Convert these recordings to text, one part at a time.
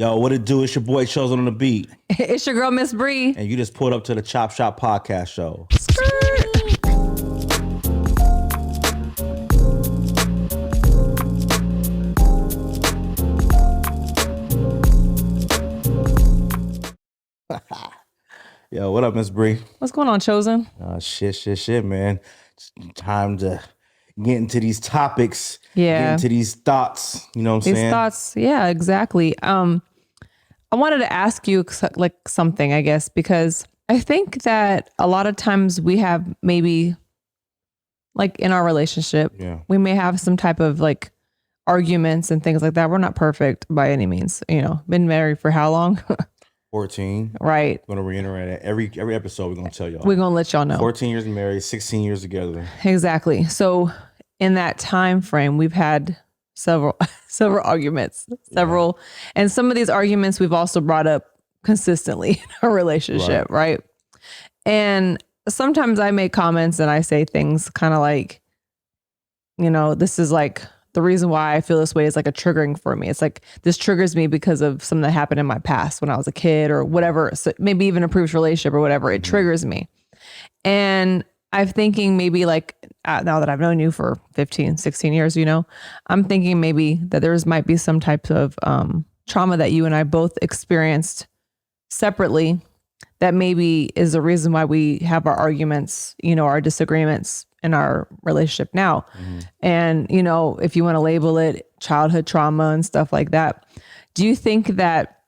Yo, what it do? It's your boy Chosen on the beat. It's your girl, Miss Bree. And you just pulled up to the Chop Shop podcast show. Yo, what up, Miss Bree? What's going on, Chosen? Shit, man. It's time to get into these topics. Yeah. Get into these thoughts. You know what I'm saying? These thoughts, yeah, exactly. I wanted to ask you like something, I guess, because I think that a lot of times we have maybe like in our relationship, we may have some type of like arguments and things like that. We're not perfect by any means, been married for how long? 14. Right. I'm going to reiterate that. Every episode we're going to tell y'all. We're going to let y'all know. 14 years married, 16 years together. Exactly. So in that time frame, we've had several arguments, and some of these arguments we've also brought up consistently in our relationship, right? And sometimes I make comments and I say things kind of like, this is like the reason why I feel this way is like a triggering for me. It's like this triggers me because of something that happened in my past when I was a kid or whatever. So maybe even a previous relationship or whatever. It triggers me. And I'm thinking maybe like now that I've known you for 15, 16 years, I'm thinking maybe that might be some type of trauma that you and I both experienced separately that maybe is the reason why we have our arguments, our disagreements in our relationship now. And, if you want to label it childhood trauma and stuff like that, do you think that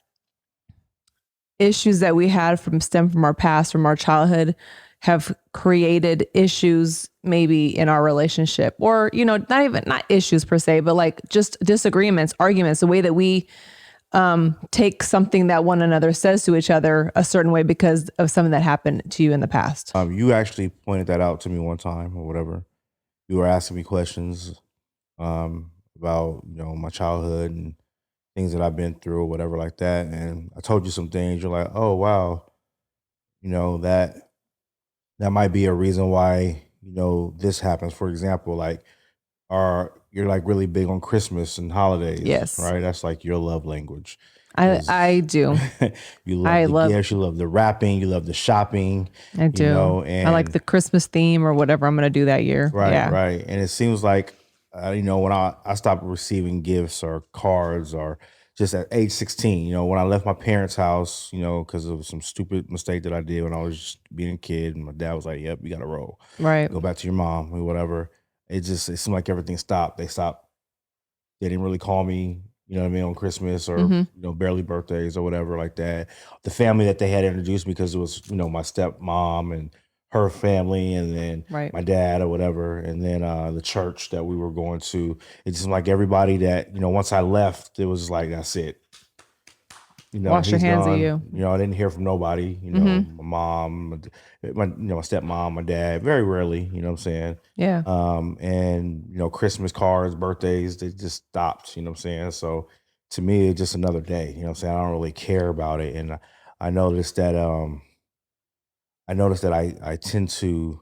issues that we had stem from our past, from our childhood, have created issues maybe in our relationship, or, not issues per se, but like just disagreements, arguments, the way that we take something that one another says to each other a certain way because of something that happened to you in the past? You actually pointed that out to me one time or whatever. You were asking me questions about, my childhood and things that I've been through or whatever like that. And I told you some things. You're like, oh, wow, that might be a reason why, this happens. For example, like, you're like really big on Christmas and holidays. Yes. Right? That's like your love language. I do. You love the gifts, you love the wrapping, you love the shopping. I do. And I like the Christmas theme or whatever I'm going to do that year. Right, yeah. Right. And it seems like, when I stopped receiving gifts or cards or just at age 16, when I left my parents' house, because of some stupid mistake that I did when I was just being a kid, and my dad was like, yep, you got to roll. Right. Go back to your mom or whatever. It seemed like everything stopped. They didn't really call me, on Christmas or, barely birthdays or whatever like that. The family that they had introduced me, because it was, my stepmom and her family, and then my dad or whatever, and then the church that we were going to. It just seemed like everybody that, once I left, it was like, that's it. Wash your hands of you. I didn't hear from nobody, my mom, my stepmom, my dad, very rarely, you know what I'm saying? Yeah. And, Christmas cards, birthdays, they just stopped, you know what I'm saying? So to me, it's just another day, you know what I'm saying? I don't really care about it. And I noticed that, I tend to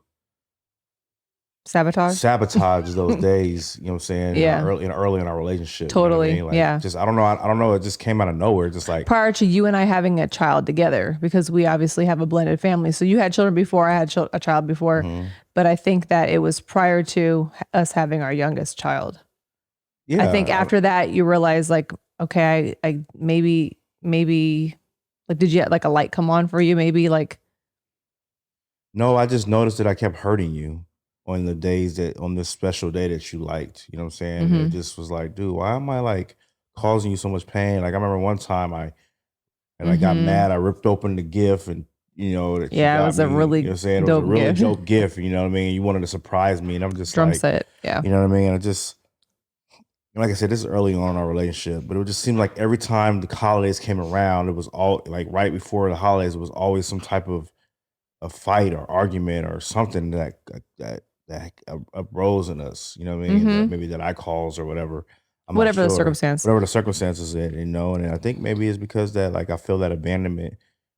sabotage those days, you know what I'm saying? Yeah. Early in our relationship. Totally. You know what I mean? Like, yeah. Just, I don't know. It just came out of nowhere. Just like prior to you and I having a child together, because we obviously have a blended family. So you had children before, I had a child before, but I think that it was prior to us having our youngest child. Yeah. I think after that you realize like, okay, I maybe like, did you like a light come on for you? Maybe like. No, I just noticed that I kept hurting you on this special day that you liked, you know what I'm saying? It just was like, dude, why am I like causing you so much pain? Like I remember one time I got mad, I ripped open the gift and it was a really you know what I'm saying? It was a really dope gift, you know what I mean? You wanted to surprise me, and I'm just drum like, set, yeah. You know what I mean? Like I said, this is early on in our relationship, but it just seemed like every time the holidays came around, it was all like right before the holidays, it was always some type of a fight or argument or something that arose in us, you know what I mean? That maybe that I caused or whatever. Whatever the circumstance. Whatever the circumstances, and I think maybe it's because that like I feel that abandonment,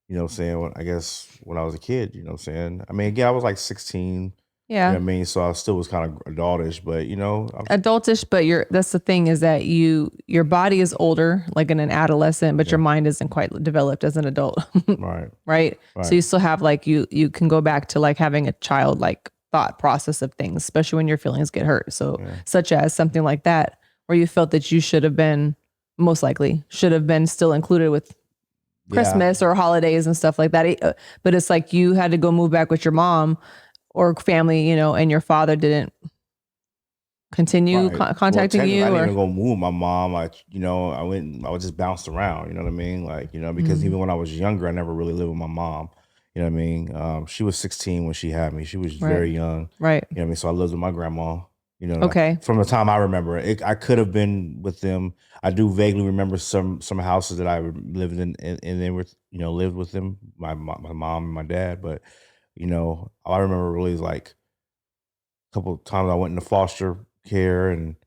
you know what I'm saying? I guess when I was a kid, you know what I'm saying? I mean, again, I was like 16, You know Yeah. what I mean? So I still was kind of adultish, but Adultish, but that's the thing is that your body is older, like in an adolescent, but your yeah, mind isn't quite developed as an adult. right, Right. So right, you still have like you can go back to like having a child like thought process of things, especially when your feelings get hurt. So yeah, such as something like that, where you felt that you should have been most likely should have been still included with yeah, Christmas or holidays and stuff like that. But it's like you had to go move back with your mom or family, and your father didn't continue right. Well, contacting technically, I you didn't or even go move my mom. I was just bounced around. You know what I mean? Like, because mm, even when I was younger, I never really lived with my mom. You know what I mean? She was 16 when she had me. She was right, very young. right. You know what I mean? So I lived with my grandma. Okay. From the time I remember, I could have been with them. I do vaguely remember some houses that I lived in, and they were lived with them, my mom and my dad. But all I remember really is like a couple of times I went into foster care, and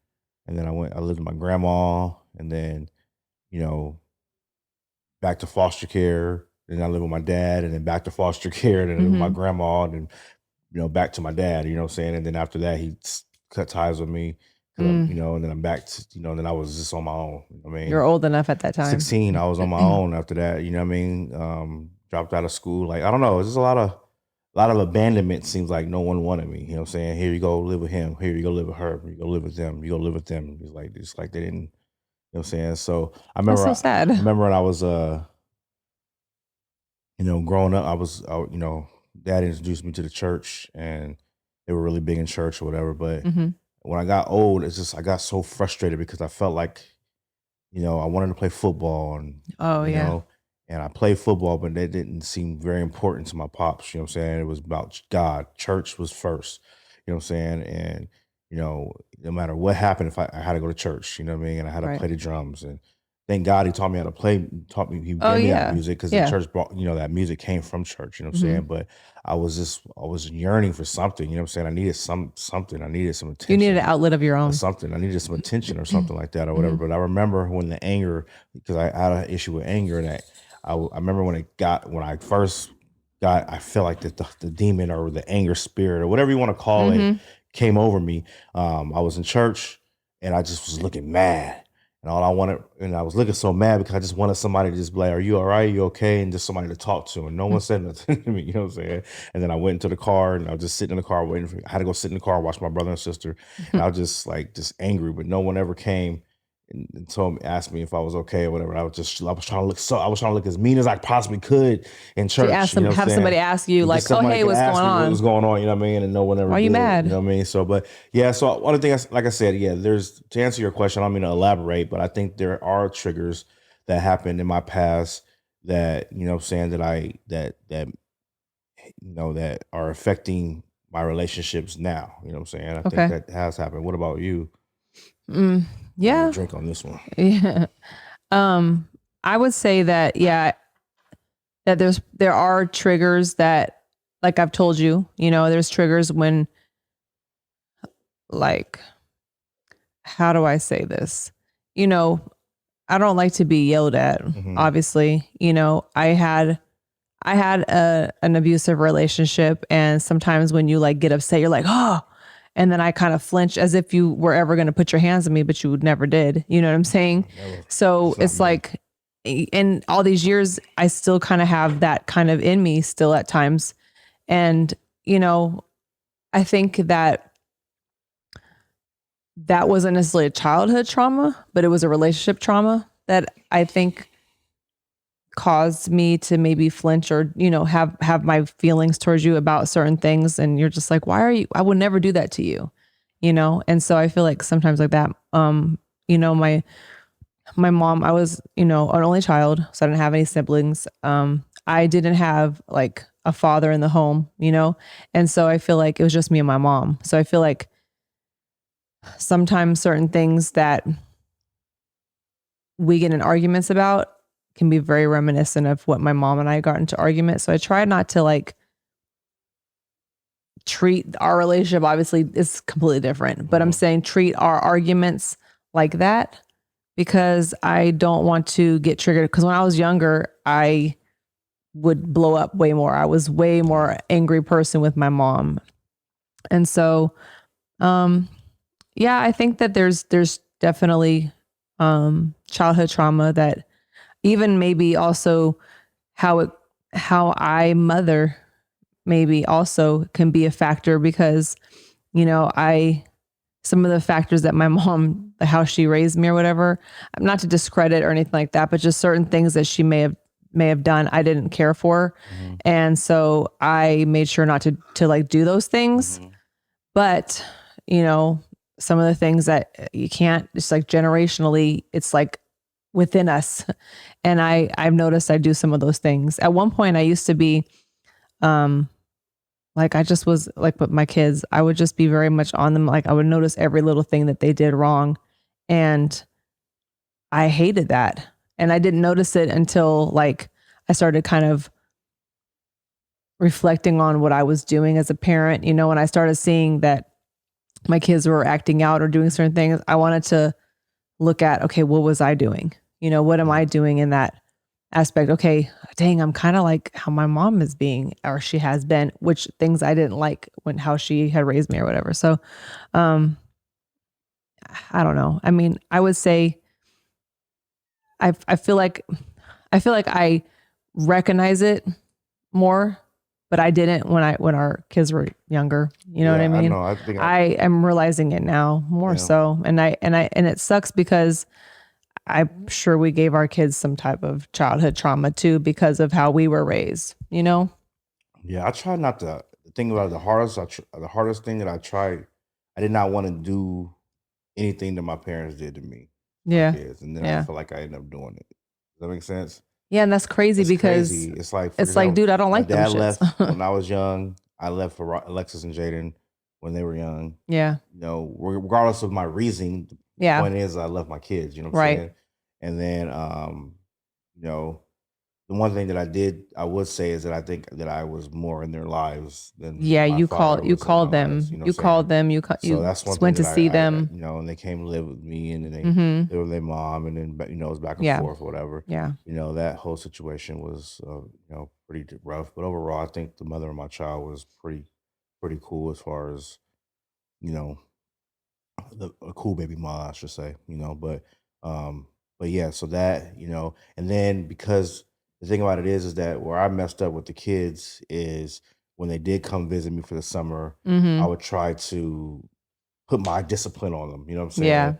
then I lived with my grandma, and then you know back to foster care. Then I lived with my dad, and then back to foster care, and then I lived with my Mm-hmm. grandma, and then back to my dad, you know what I'm saying? And then after that, cut ties with me because Mm, and then I'm back to, and then I was just on my own. I you're mean, old enough at that time. 16, I was on my own after that, you know what I mean? Dropped out of school. Like, I don't know. It's just a lot of abandonment. Seems like no one wanted me, you know what I'm saying? Here you go, live with him. Here you go, live with her. You go live with them. You go live with them. It's like they didn't, you know what I'm saying? So That's so I sad. remember when I was, growing up, dad introduced me to the church, and they were really big in church or whatever. But Hmm. when I got old, it's just I got so frustrated because I felt like, I wanted to play football, and Oh you yeah. know, and I played football, but that didn't seem very important to my pops. You know what I'm saying? It was about God. Church was first. You know what I'm saying? And no matter what happened, if I had to go to church, you know what I mean, and I had to Right. play the drums, and thank God he taught me how to play. He Oh gave me that yeah. music because the Yeah. church brought, that music came from church. You know what I'm Hmm. saying? But I was yearning for something. You know what I'm saying? I needed something. I needed some You needed attention an outlet of your or own. something. I needed some attention or something like that or whatever. Hmm. But I remember when the anger, because I had an issue with anger, that I remember when I first got, I felt like the demon or the anger spirit or whatever you want to call it Hmm. came over me. I was in church, and I just was looking mad. And all I wanted, and I was looking so mad because I just wanted somebody to just be like, "Are you all right? You okay?" And just somebody to talk to. And no one said nothing to me, you know what I'm saying? And then I went into the car, and I was just sitting in the car waiting for, I had to go sit in the car, watch my brother and sister. And I was just angry, but no one ever came and asked me if I was okay or whatever. I was trying to look as mean as I possibly could in So you church, ask you know them, what I'm have saying? somebody ask you And like, just "Oh somebody hey, could what's ask going me what was on? going on, you know what I mean? And no one ever Why are you did, you mad?" know what I mean? So, but yeah, so one of the things, like I said, yeah, to answer your question, I don't mean to elaborate, but I think there are triggers that happened in my past that, you know what I'm saying, that are affecting my relationships now. You know what I'm saying? I think Okay. that has happened. What about you? Mm, I need a yeah. drink on this one. Yeah. Um, I would say that yeah, that there are triggers that, like I've told you, there's triggers when, like, how do I say this? You know, I don't like to be yelled at, Hmm. obviously. I had an abusive relationship, and sometimes when you like get upset, you're like, "Oh." And then I kind of flinch as if you were ever going to put your hands on me, but you never did. You know what I'm saying? Never. So It's not it's me. like in all these years, I still kind of have that kind of in me still at times. And, you know, I think that wasn't necessarily a childhood trauma, but it was a relationship trauma that I think caused me to maybe flinch or, have my feelings towards you about certain things. And you're just like, I would never do that to you, And so I feel like sometimes like that, my mom, I was, an only child, so I didn't have any siblings. I didn't have like a father in the home, And so I feel like it was just me and my mom. So I feel like sometimes certain things that we get in arguments about can be very reminiscent of what my mom and I got into arguments. So I try not to like treat our relationship, obviously it's completely different, but I'm Mhm. saying treat our arguments like that because I don't want to get triggered. Because when I was younger, I would blow up way more. I was way more angry person with my mom. And so, yeah, I think that there's definitely childhood trauma that even maybe also how I mother maybe also can be a factor because, some of the factors that my mom, how she raised me or whatever, not to discredit or anything like that, but just certain things that she may have done I didn't care for. And so I made sure not to like do those things. But, some of the things that you can't, it's like generationally, it's like within us. And I've noticed I do some of those things. At one point I used to be, like I just was like with my kids, I would just be very much on them. Like I would notice every little thing that they did wrong. And I hated that. And I didn't notice it until like I started kind of reflecting on what I was doing as a parent, when I started seeing that my kids were acting out or doing certain things, I wanted to look at, okay, what was I doing? What am I doing in that aspect? Okay, dang, I'm kind of like how my mom is being, or she has been, which things I didn't like how she had raised me or whatever. So, I don't know. I mean, I would say I feel like I recognize it more, but I didn't when our kids were younger. You know what I mean? I think I am realizing it now more so, and it sucks because I'm sure we gave our kids some type of childhood trauma too because of how we were raised. Yeah, I try not to think about it. The hardest thing that I tried. I did not want to do anything that my parents did to me, my Yeah, kids, and then I yeah, feel like I ended up doing it. Does that make sense? yeah, and that's crazy It's because crazy. It's like, for it's like, example, dude, I don't my like them dad shits. left when I was young. I left for Alexis and Jaden when they were young. Yeah, Regardless of my reasoning, the yeah, point is I love my kids. You know what I'm right. saying? And then, you know, the one thing that I would say is that I think that I was more in their lives than Yeah, my father you was in their called lives. them, You know what I'm saying? So you that's one thing went that to see them. and they came to live with me, and then they Mm-hmm. lived with their mom, and then it was back and Yeah, forth, or whatever. yeah, That whole situation was pretty rough. But overall, I think the mother of my child was pretty cool as far as you know a cool baby mom, I should say. Um, but yeah, so that and then because the thing about it is that where I messed up with the kids is when they did come visit me for the summer, I mm-hmm. would try to put my discipline on them. You know what I'm Yeah, saying?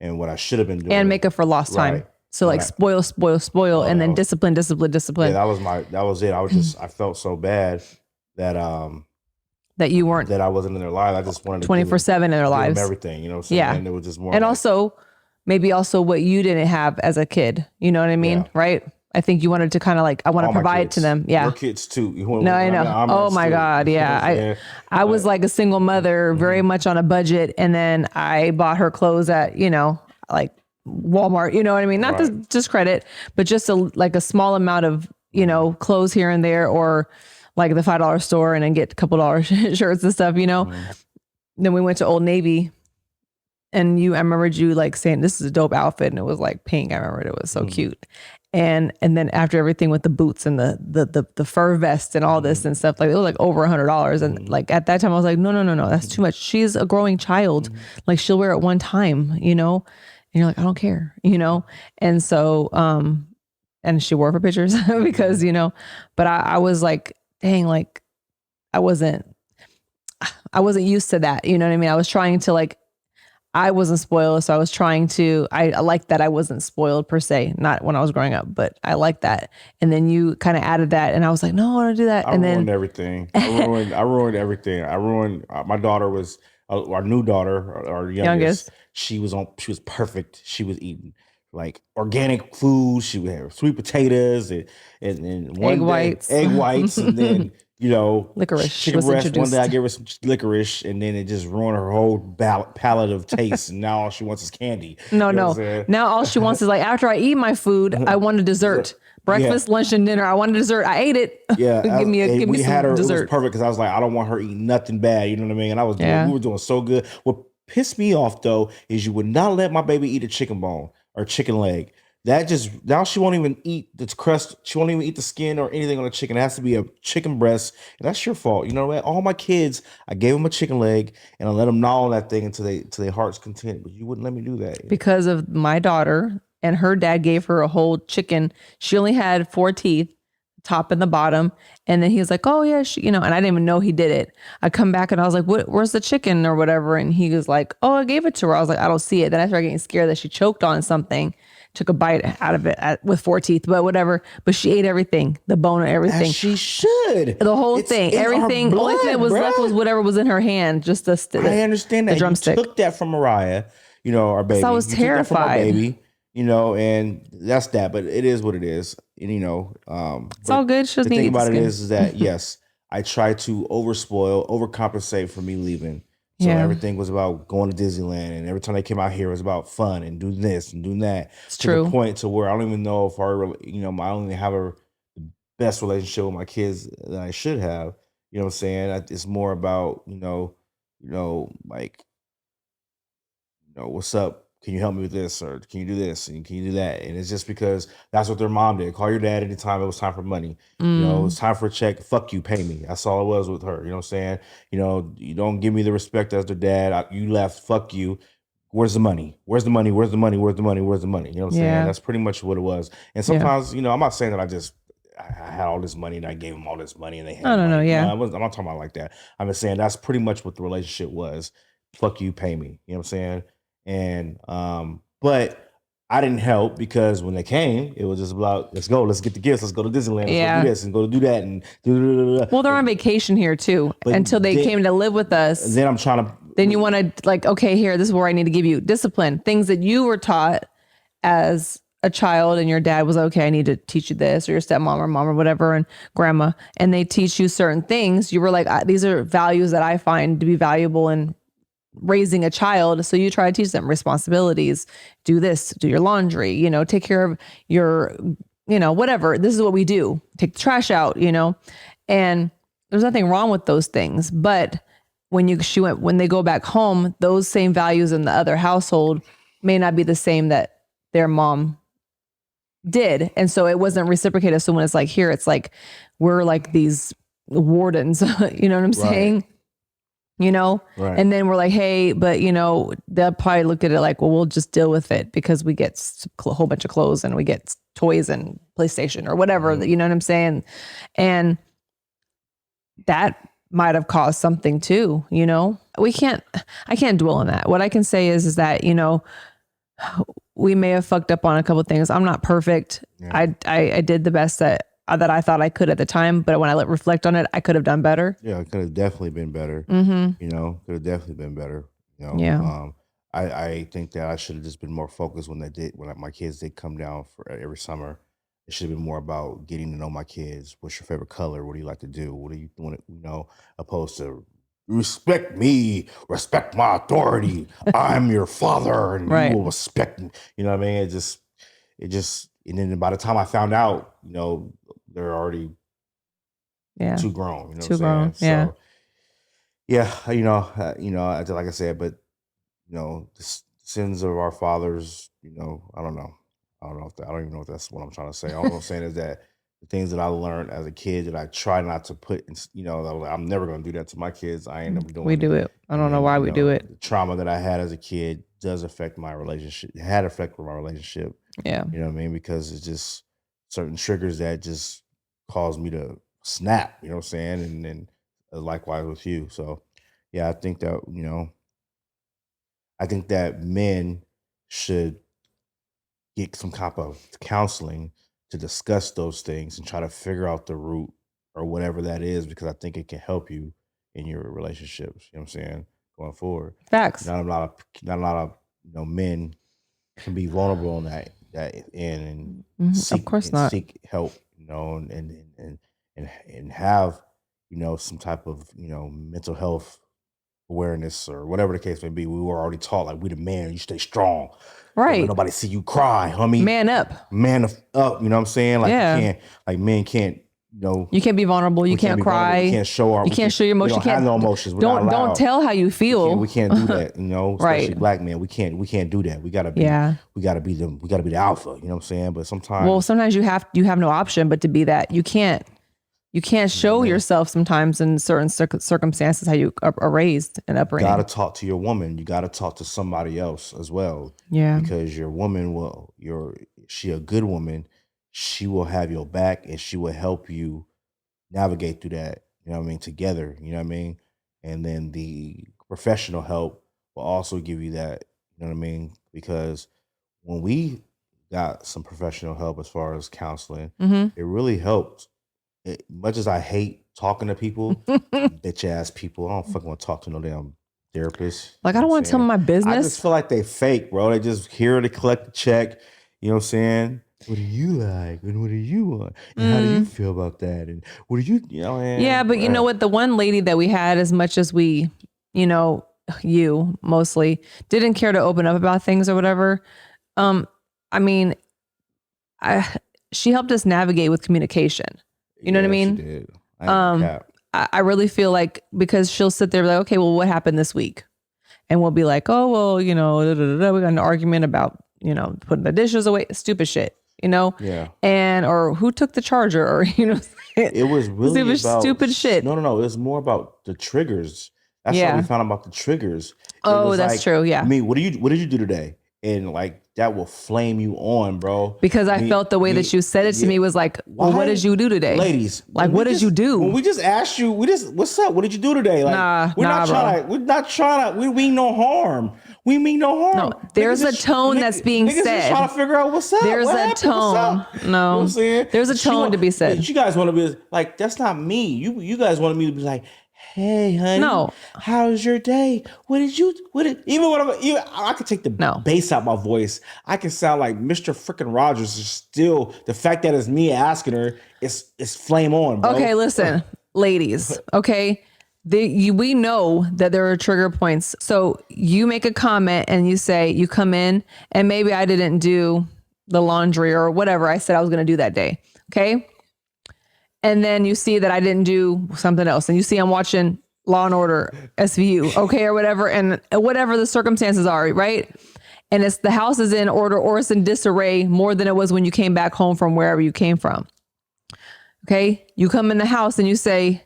And what I should have been and doing, make up for lost time. right? So When like I spoil, spoil, spoil, oh and that then was discipline, discipline, yeah, discipline. that was it. I felt so bad that That you weren't that I wasn't in their life. I just wanted to 24/7 in their give them lives. everything. You know what I'm Yeah. saying? It was just more And like also maybe also what you didn't have as a kid. You know what I mean? yeah. Right? I think you wanted to kind of like, I want to All my provide to kids, them. your Yeah. kids too. No, I know. I'm Oh that my still. God. You know Yeah. what I'm saying? I was But like a single mother, very mhm, much on a budget. And then I bought her clothes at, like Walmart, you know what I mean? Not to right. discredit, but just like a small amount of, Hmm. clothes here and there, or like the $5 store and then get a couple dollars shirts and stuff. Hmm. Then we went to Old Navy and I remembered you like saying, this is a dope outfit. And it was like pink. I remember it was so Hmm. cute. And then after everything with the boots and the fur vest and all this Hmm. and stuff, like it was like over $100. And Hmm. like at that time I was like, no, no, no, no, that's too much. She's a growing child. Hmm. Like she'll wear it one time. And you're like, I don't care. And so, and she wore it for pictures because, but I was like, dang, like I wasn't, I wasn't used to that. You know what I mean? I was trying to like, I wasn't spoiled. So I was trying to, I like that I wasn't spoiled per se, not when I was growing up, but I like that. And then you kind of added that and I was like, no, I want to do that. I And ruined then everything. I ruined everything. I ruined my daughter was our new daughter, our youngest. youngest, She was perfect. She was eating like organic food. She would have sweet potatoes and egg one day whites, egg whites, and then licorice chicken was breast. One day I introduced. gave her some licorice, and then it just ruined her whole palette of taste. And now all she wants is candy. No, You know no. what I'm Now all she wants is like, after I eat my food, I saying? want a dessert. Yeah. Breakfast, lunch, and dinner. I want a dessert. I ate it. Yeah, Give me we had some her. It was dessert. perfect because I was like, I don't want her eating nothing bad. You know what I mean? And we Yeah. were doing so good. What pissed me off though is you would not let my baby eat a chicken bone or chicken leg. now she won't even eat the crust. She won't even eat the skin or anything on the chicken. It has to be a chicken breast, and that's your fault. You know what? All my kids, I gave them a chicken leg, and I let them gnaw on that thing until their heart's content. But you wouldn't let me do that because of my daughter, and her dad gave her a whole chicken. She only had 4 teeth, top and the bottom. And then he was like, oh yeah, and I didn't even know he did it. I come back and I was like, where's the chicken or whatever? And he was like, oh, I gave it to her. I was like, I don't see it. Then I started getting scared that she choked on something, took a bite out of it with 4 teeth, but whatever. But she ate everything, the bone and everything. As she should. The whole thing, everything. Only thing that was left was whatever was in her hand. Just I understand that. The drumstick. You took that from Mariah, our baby. I was terrified. Took that from our baby. And that's that, but it is what it is. And it's all good. The thing about it is that yes, I try to overcompensate for me leaving. So everything was about going to Disneyland, and every time they came out here, it was about fun and doing this and doing that. It's to true. The point to where I don't even know if I only have the best relationship with my kids that I should have. You know what I'm saying? It's more about what's up? Can you help me with this? Or can you do this? And can you do that? And it's just because that's what their mom did. Call your dad anytime it was time for money. It was time for a check. Fuck you, pay me. That's all it was with her. You know what I'm saying? You don't give me the respect as their dad. You left. Fuck you. Where's the money? Where's the money? Where's the money? Where's the money? Where's the money? You know what I'm saying? That's pretty much what it was. And sometimes, I'm not saying that I had all this money and I gave them all this money and they had no, yeah. I'm not talking about like that. I'm just saying that's pretty much what the relationship was. Fuck you, pay me. You know what I'm saying? And but I didn't help because when they came, it was just about let's get the gifts, let's go to Disneyland, let's go do this and go to do that and well, they're on vacation here too until they came to live with us. Then I'm trying to. Then you want to okay, here, this is where I need to give you discipline, things that you were taught as a child, and your dad was okay, I need to teach you this, or your stepmom or mom or whatever, and grandma, and they teach you certain things. You were like, these are values that I find to be valuable in raising a child. So you try to teach them responsibilities, do this, do your laundry, take care of your, whatever. This is what we do. Take the trash out, and there's nothing wrong with those things. But when they go back home, those same values in the other household may not be the same that their mom did. And so it wasn't reciprocated. So when it's like here, it's like, we're like these wardens, you know what I'm saying? Right. And then we're like, hey, but they'll probably look at it like, well, we'll just deal with it because we get a whole bunch of clothes and we get toys and PlayStation or whatever, you know what I'm saying? And that might have caused something too, I can't dwell on that. What I can say is that, we may have fucked up on a couple of things. I'm not perfect. Yeah. I did the best that I thought I could at the time, but when I reflect on it, I could have done better. Yeah, it could have definitely been better. Mm-hmm. Could have definitely been better. Yeah. I think that I should have just been more focused when my kids did come down for every summer. It should have been more about getting to know my kids. What's your favorite color? What do you like to do? What do you want to, opposed to respect me, respect my authority. I'm your father and you will respect me. You know what I mean? It just, and then by the time I found out, they're already too grown. Too grown. Yeah. So, yeah. Like I said, but the sins of our fathers, I don't know. I don't even know if that's what I'm trying to say. All I'm saying is that the things that I learned as a kid that I try not to put in, I'm never going to do that to my kids. I end up doing We do it. I don't know why we do it. The trauma that I had as a kid does affect my relationship. It had effect with my relationship. Yeah. You know what I mean? Because it's just certain triggers that just cause me to snap, you know what I'm saying? And then likewise with you. So yeah, I think that men should get some type of counseling to discuss those things and try to figure out the root or whatever that is, because I think it can help you in your relationships. You know what I'm saying? Going forward. Facts. Not a lot of men can be vulnerable on that end and seek, of course not. Seek help, and have, some type of, mental health awareness or whatever the case may be. We were already taught like, we the man, you stay strong. Right. Don't let nobody see you cry, homie. Man up. Man up. You know what I'm saying? Like, you can't, like, men can't you can't be vulnerable. You can't cry. You can't show our. You can't show your emotions. We don't have no emotions. We're not allowed. Don't tell how you feel. We can't do that. Especially Right. black men. We can't do that. We gotta be. We gotta be the alpha. You know what I'm saying? But sometimes you have no option but to be that. You can't show yourself sometimes in certain circumstances how you are raised and upbringing. You gotta talk to your woman. You gotta talk to somebody else as well. Yeah. Because your woman she a good woman. She will have your back and she will help you navigate through that, you know what I mean, together, you know what I mean? And then the professional help will also give you that, you know what I mean? Because when we got some professional help as far as counseling, it really helped. Much as I hate talking to people, bitch ass people, I don't fucking want to talk to no damn therapist. Like, I don't want to tell them my business. I just feel like they fake, bro. They just here to collect the check, you know what I'm saying? What do you like? And what do you want? And how do you feel about that? And what do you, Yeah, but you know what? The one lady that we had, as much as we, you mostly didn't care to open up about things or whatever. I mean, she helped us navigate with communication. You know what I mean? She did. I really feel like, because she'll sit there like, okay, well, what happened this week? And we'll be like, oh, well, we got an argument about, putting the dishes away, stupid shit. Yeah. Or who took the charger, or, it was really about stupid shit. No. It was more about the triggers. That's what we found about the triggers. That's true. Yeah. I mean, what did you do today? And like, that will flame you on, bro. Because I felt the way that you said it to me was like, well, what did you do today? Ladies. Like, what did you do? When we just asked you, what's up? What did you do today? Like, we're not trying to, we mean no harm. We mean no harm. No, there's a tone that's being said. Just trying to figure out what's up. There's a tone. No, you know what I'm saying? There's a tone to be said. You guys want to be like, that's not me. You guys wanted me to be like, hey, honey. No. How's your day? Even when I could take the bass out my voice. I can sound like Mr. Freaking Rogers. Is still the fact that it's me asking her. It's flame on, bro. Okay, listen, ladies. Okay. We know that there are trigger points. So you make a comment and you say, you come in and maybe I didn't do the laundry or whatever I said I was going to do that day. Okay. And then you see that I didn't do something else. And you see I'm watching Law and Order SVU. Okay. Or whatever. And whatever the circumstances are. Right. And it's the house is in order or it's in disarray more than it was when you came back home from wherever you came from. Okay. You come in the house and you say,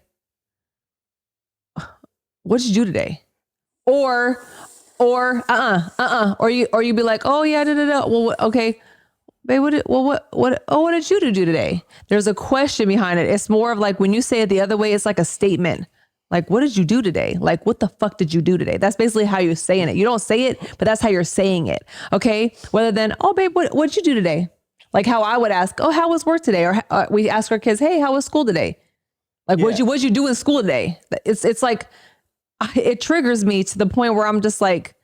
what did you do today? Or you be like, oh yeah, well, okay, babe, what did you do today? There's a question behind it. It's more of like, when you say it the other way, it's like a statement. Like, what did you do today? Like, what the fuck did you do today? That's basically how you're saying it. You don't say it, but that's how you're saying it. Okay. Rather than, oh babe, what did you do today? Like how I would ask, oh, how was work today? Or we ask our kids, hey, how was school today? Like, what'd you do in school today? It's like, it triggers me to the point where I'm just like,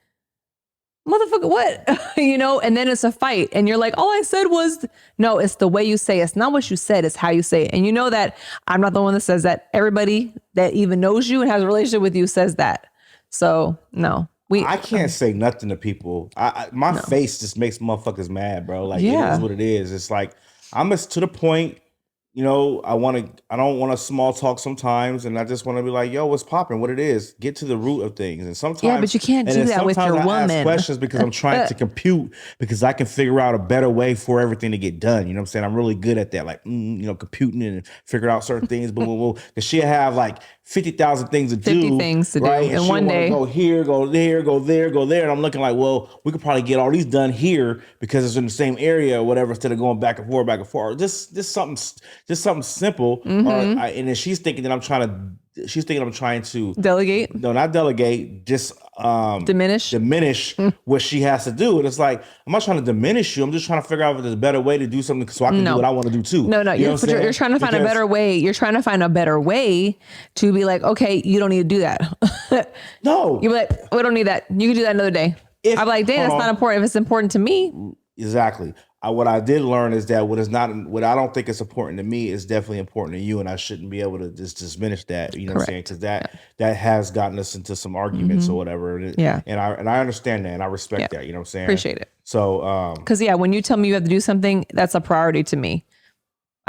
motherfucker, what? And then it's a fight and you're like, all I said was, no, it's the way you say it. It's not what you said, it's how you say it. And you know that I'm not the one that says that. Everybody that even knows you and has a relationship with you says that. So no, I can't say nothing to people. My face just makes motherfuckers mad, bro. Like, it is what it is. It's like, I'm just to the point. I don't want to small talk sometimes, and I just want to be like, yo, what's popping? What it is? Get to the root of things. And sometimes, but you can't do that with your woman. I ask questions because I'm trying to compute, because I can figure out a better way for everything to get done. You know what I'm saying? I'm really good at that, like, computing and figuring out certain things. But because she'll have like 50,000 things to do. 50 things to do in one day. Go here, go there, go there, go there. And I'm looking like, well, we could probably get all these done here because it's in the same area or whatever, instead of going back and forth. Just something simple. And then she's thinking I'm trying to delegate. No, not delegate. Just diminish what she has to do. And it's like, I'm not trying to diminish you. I'm just trying to figure out if there's a better way to do something so I can do what I want to do too. No, you're trying to find a better way. You're trying to find a better way to be like, okay, you don't need to do that. No. You're like, we don't need that. You can do that another day. I'm like, damn, that's not important. If it's important to me. Exactly. What I did learn is that what I don't think is important to me is definitely important to you, and I shouldn't be able to just diminish that. You know what I'm saying? Because that has gotten us into some arguments or whatever. And I understand that, and I respect that. You know what I'm saying? Appreciate it. So, because when you tell me you have to do something, that's a priority to me.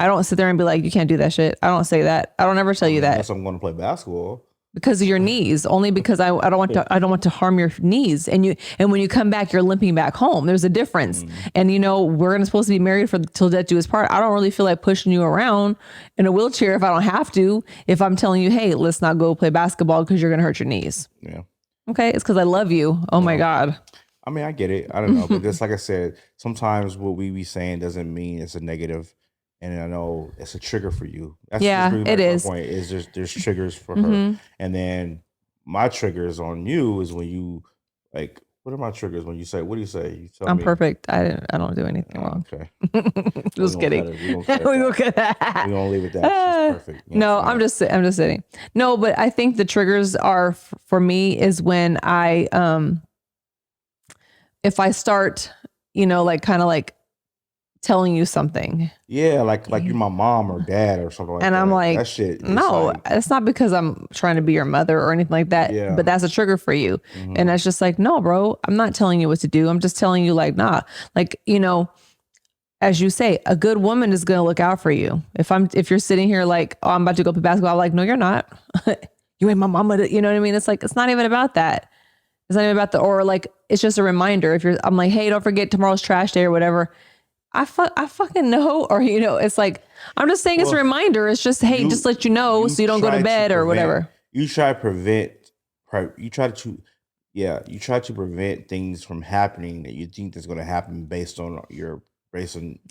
I don't sit there and be like, you can't do that shit. I don't say that. I don't ever tell you that. Unless I'm going to play basketball. Because of your knees, only because I don't want to harm your knees. And when you come back, you're limping back home. There's a difference. And we're supposed to be married till death do us part. I don't really feel like pushing you around in a wheelchair if I don't have to. If I'm telling you, hey, let's not go play basketball because you're gonna hurt your knees. Yeah. Okay, it's because I love you. Oh my God. I mean, I get it. I don't know, but just like I said, sometimes what we be saying doesn't mean it's a negative. And I know it's a trigger for you. That's it is. My point is there's triggers for her. And then my triggers on you is when you like, what are my triggers when you say, what do you say? You tell I'm me. perfect. I don't do anything wrong. Okay. Just kidding. We're going to leave it that. She's perfect. No, I'm just kidding. No, but I think the triggers are for me is when if I start, kind of like telling you something. Yeah, like you're my mom or dad or something like that. And I'm like, that shit. No, it's not because I'm trying to be your mother or anything like that. Yeah. But that's a trigger for you. And that's just like, no, bro, I'm not telling you what to do. I'm just telling you like, nah, like, as you say, a good woman is going to look out for you. If you're sitting here like, oh, I'm about to go play basketball. I'm like, no, you're not. You ain't my mama. You know what I mean? It's like, it's not even about that. It's not even about or like, it's just a reminder. I'm like, hey, don't forget tomorrow's trash day or whatever. I fucking know. Or, it's like, I'm just saying it's a reminder. It's just, hey, just let you know so you don't go to bed or whatever. You try to prevent things from happening that you think that's going to happen based on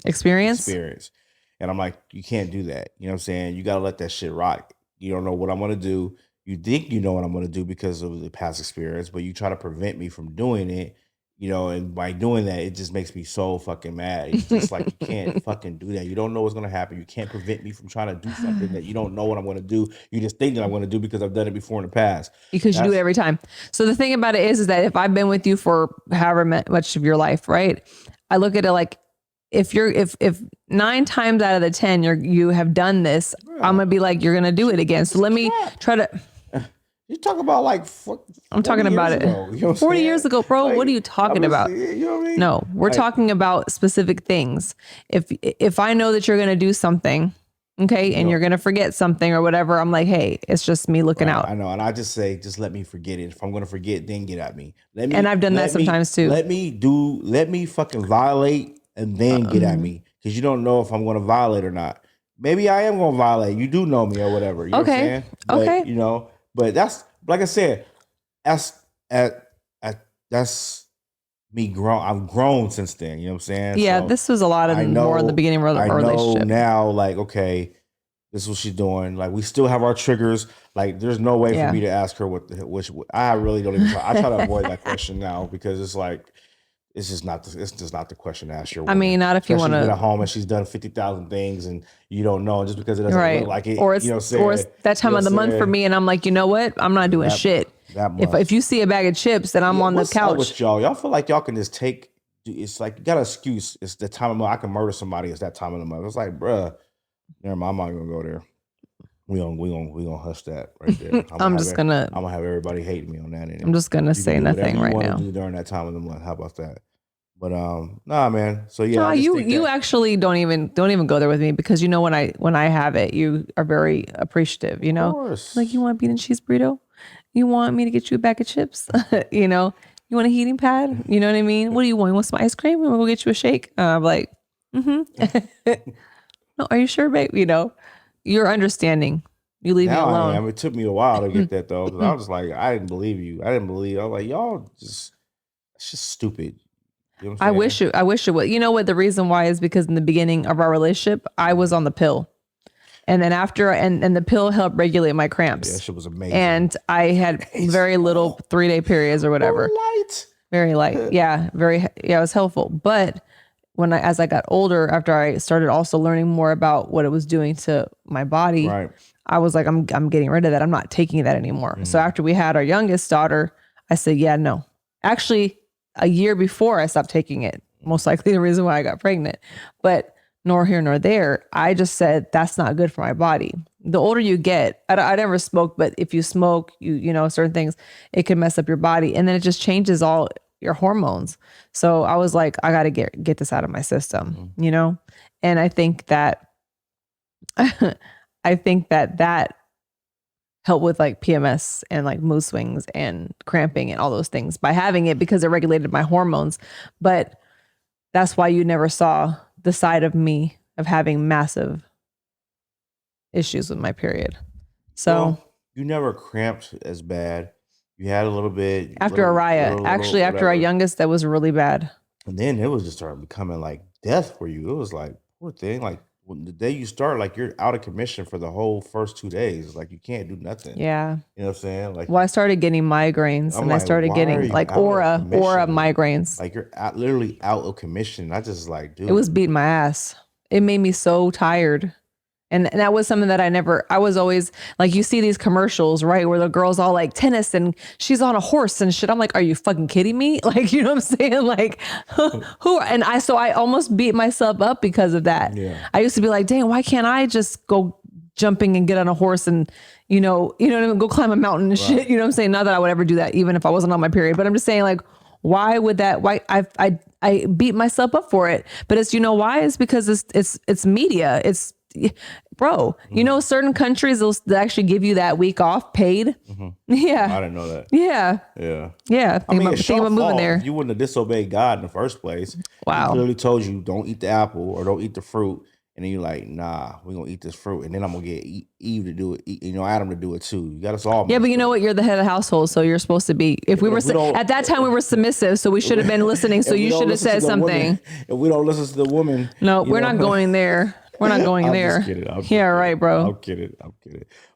experience. And I'm like, you can't do that. You know what I'm saying? You got to let that shit rock. You don't know what I'm going to do. You think you know what I'm going to do because of the past experience, but you try to prevent me from doing it. And by doing that, it just makes me so fucking mad. It's just like, you can't fucking do that. You don't know what's going to happen. You can't prevent me from trying to do something that you don't know what I'm going to do. You just think that I'm going to do because I've done it before in the past. Because you do it every time. So the thing about it is that if I've been with you for however much of your life, right? I look at it like, if 9 times out of the 10, you have done this, I'm going to be like, you're going to do it again. So let me try to... You talk about like, I'm talking about it. Ago, 40 years ago, bro. Like, what are you talking about? You know what I mean? No, we're talking about specific things. If I know that you're going to do something, okay, and you're going to forget something or whatever, I'm like, hey, it's just me looking out. I know. And I just say, just let me forget it. If I'm going to forget, then get at me. And I've done that sometimes too. Let me fucking violate and then get at me. Because you don't know if I'm going to violate or not. Maybe I am going to violate. You do know me or whatever. You know what I'm saying? But, but that's, like I said, that's me grown. I've grown since then. You know what I'm saying? Yeah, so this was a lot of more in the beginning of our relationship. Now, like, okay, this is what she's doing. Like, we still have our triggers. Like, there's no way for me to ask her which I really don't even try. I try to avoid that question now because it's like, it's just not the question to ask your woman. I mean, not if you want to. She's been at home and she's done 50,000 things and you don't know just because it doesn't look like it. Or it's that time of the month for me and I'm like, you know what? I'm not doing shit. If you see a bag of chips and I'm on the couch. What's up with y'all feel like y'all can just take. It's like you got an excuse. It's the time of the month. I can murder somebody. It's that time of the month. It's like, bruh, never mind. I'm not gonna go there. We gonna hush that right there. I'm gonna have everybody hating me on that. I'm just gonna say nothing right now. Do during that time of the month. How about that? But nah, man. So yeah, no, you actually don't even go there with me because when I have it, you are very appreciative. Of course. Like, you want a bean and cheese burrito? You want me to get you a bag of chips? You want a heating pad? You know what I mean? What do you want? You want some ice cream? We'll get you a shake. I'm like, no, are you sure, babe? You're understanding. You leave me alone. I am. It took me a while to get that though. Cause I was like, I didn't believe you. I was like, y'all it's just stupid. You know I wish it would. You know what? The reason why is because in the beginning of our relationship, I was on the pill. And then after, and the pill helped regulate my cramps. Yeah, that shit was amazing. And I had very little 3-day periods or whatever. Very light. Yeah. It was helpful. But as I got older, after I started also learning more about what it was doing to my body, I was like, I'm getting rid of that. I'm not taking that anymore. Mm-hmm. So after we had our youngest daughter, I said, yeah, no. Actually, a year before I stopped taking it, most likely the reason why I got pregnant, but nor here nor there. I just said, that's not good for my body. The older you get, I never smoked, but if you smoke, you know, certain things, it can mess up your body. And then it just changes all your hormones. So I was like, I got to get this out of my system, you know? And I think that I think that helped with like PMS and like mood swings and cramping and all those things by having it because it regulated my hormones. But that's why you never saw the side of me of having massive issues with my period. So Well, you never cramped as bad. You had a little bit after Araya, actually after our whatever. youngest, that was really bad. And then it was just started becoming like death for you. It was like, poor thing. Like when the day you start, like you're out of commission for the whole first 2 days. Like you can't do nothing. Yeah. You know what I'm saying? Like Well, I started getting migraines I'm and I like, started why are getting you like out of aura commission? migraines. Like you're literally out of commission. I just like, dude. It was beating my ass. It made me so tired. And that was something that I was always like, you see these commercials, right? Where the girl's all like tennis and she's on a horse and shit. I'm like, are you fucking kidding me? Like, you know what I'm saying? Like so I almost beat myself up because of that. Yeah. I used to be like, dang, why can't I just go jumping and get on a horse and, you know what I mean? Go climb a mountain and shit. You know what I'm saying? Not that I would ever do that, even if I wasn't on my period, but I'm just saying like, why I beat myself up for it? But it's, you know why? It's because it's media. It's, bro, you know, certain countries they'll actually give you that week off paid. Yeah. I didn't know that. Yeah. Yeah. Yeah. Think about moving there. If you wouldn't have disobeyed God in the first place. Wow. He clearly told you don't eat the apple or don't eat the fruit. And then you're like, nah, we're going to eat this fruit. And then I'm going to get Eve to do it, Adam to do it too. You got us all. Yeah, but you know what? You're the head of the household, so you're supposed to be. If we were at that time, we were submissive, so we should have been listening. So you should have said something. If we don't listen to the woman, no, we're not going there. We're not going there. Just kidding. Yeah, right, bro. I'm kidding.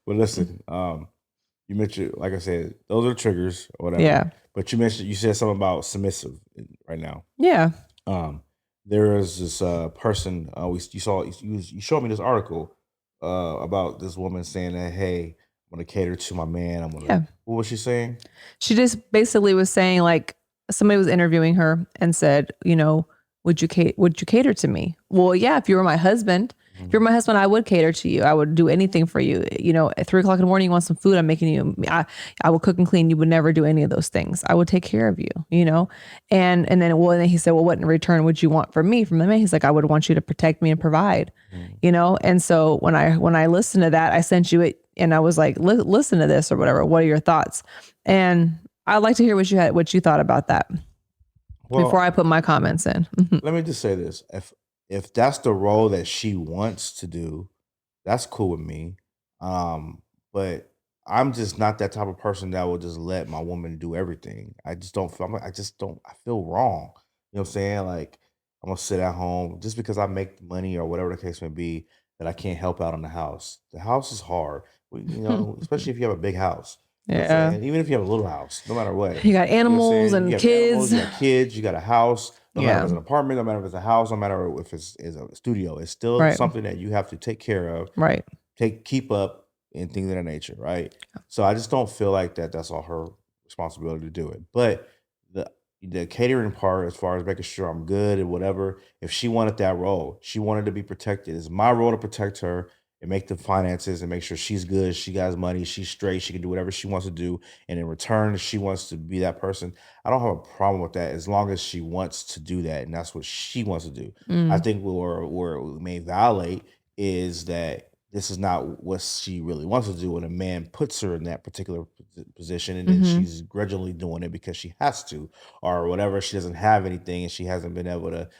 But listen, you mentioned, like I said, those are triggers or whatever. Yeah. But you said something about submissive right now. Yeah. There is this person you showed me this article about this woman saying that, hey, I'm gonna cater to my man. What was she saying? She just basically was saying like somebody was interviewing her and said, you know, would you cater to me? Well, yeah, if you were my husband. If you're my husband, I would cater to you. I would do anything for you. You know, at 3:00 in the morning, you want some food, I'm making you. I will cook and clean. You would never do any of those things. I would take care of you. You know, and then he said, well, what in return would you want from me, from the man? He's like, I would want you to protect me and provide. You know, and so when I listened to that, I sent you it, and I was like, listen to this or whatever. What are your thoughts? And I'd like to hear what you thought about that before I put my comments in. Let me just say this: if that's the role that she wants to do, that's cool with me. But I'm just not that type of person that will just let my woman do everything. I just don't feel, I feel wrong. You know what I'm saying? Like I'm gonna sit at home just because I make money or whatever the case may be that I can't help out in the house. The house is hard, especially if you have a big house. You know what I'm saying? Even if you have a little house, no matter what. You got animals and kids. You got kids, you got a house. No matter if it's an apartment, no matter if it's a house, no matter if it's a studio, it's still something that you have to take care of, right? Keep up, and things of that nature, right? So I just don't feel like that's all her responsibility to do it. But the catering part, as far as making sure I'm good and whatever, if she wanted that role, she wanted to be protected. It's my role to protect her and make the finances and make sure she's good, she got money, she's straight, she can do whatever she wants to do. And in return, if she wants to be that person, I don't have a problem with that as long as she wants to do that and that's what she wants to do. I think where it may violate is that this is not what she really wants to do when a man puts her in that particular position and then she's grudgingly doing it because she has to or whatever. She doesn't have anything and she hasn't been able to,